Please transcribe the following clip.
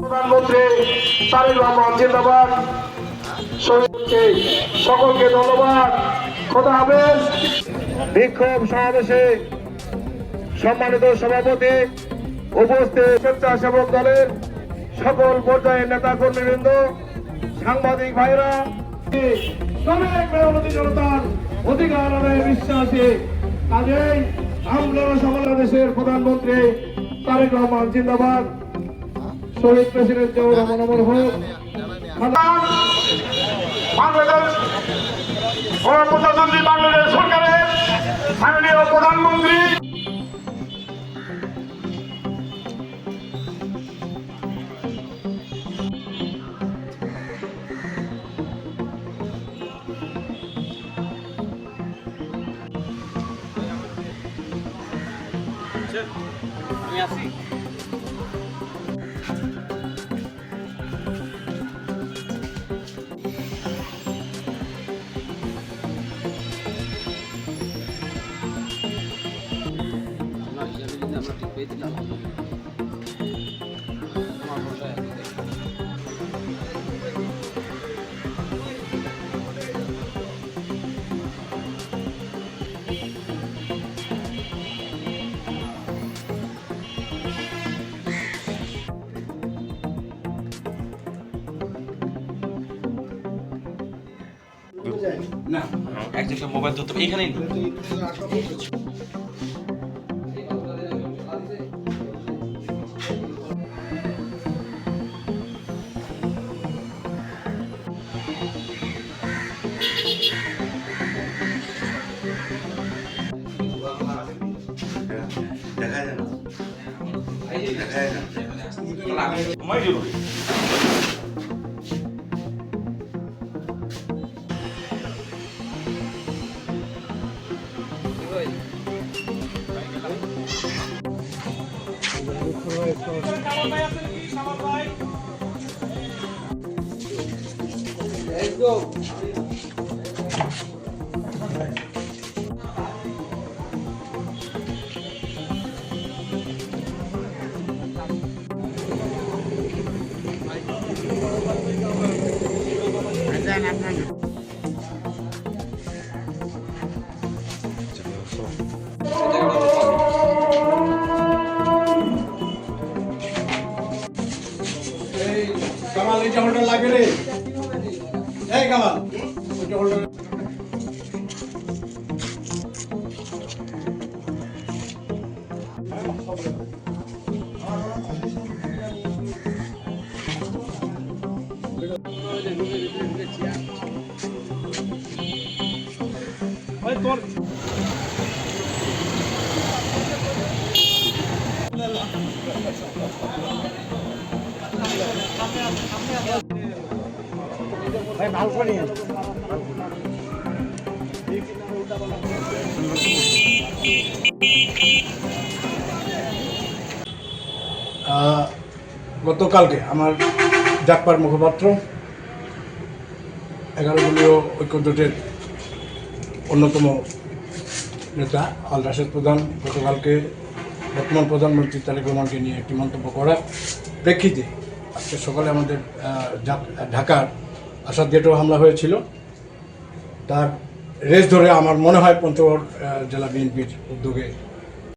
প্রধানমন্ত্রী তারেক রহমান জিন্দাবাদ। সকলকে ধন্যবাদ। খোদা হাফেজ। বিক্ষোভ সমাবেশে সম্মানিত সভাপতি, উপস্থিত স্বেচ্ছাসেবক দলের সকল পর্যায়ের নেতা কর্মীবৃন্দ, সাংবাদিক ভাইরা, শ্রমিক মেহনতি জনতার অধিকার আদায়ে বিশ্বাসী, কাজেই আমরা বাংলাদেশের প্রধানমন্ত্রী তারেক রহমান জিন্দাবাদ। শহীদ প্রেসিডেন্ট জিয়াউর রহমান অমর হোক। বাংলাদেশ ও প্রজাতন্ত্রী বাংলাদেশ সরকারের মাননীয় প্রধানমন্ত্রী আমি আছি। আমরা হিসাবে যদি আমরা ঠিক পেয়ে দিলাম আমার ভরসায় আছে। না একটা মোবাইল তো এখানেই দেখা যায় না, দেখা যায় না, সময় জরুরি। কামাল এইটা হোল্ডার লাগে রে, এই কামাল ওইটা হোল্ডার। তোর ভাই ভালো করে গতকালকে আমার জাকপার মুখপাত্র 11 দলীয় ঐক্য জোটের অন্যতম নেতা আল রাশেদ প্রধান গতকালকে বর্তমান প্রধানমন্ত্রী তারেক রহমানকে নিয়ে একটি মন্তব্য করার প্রেক্ষিতে আজকে সকালে আমাদের ঢাকার আসাদ গেটেও হামলা হয়েছিল। তার রেস ধরে আমার মনে হয় পঞ্চগড় জেলা বিএনপির উদ্যোগে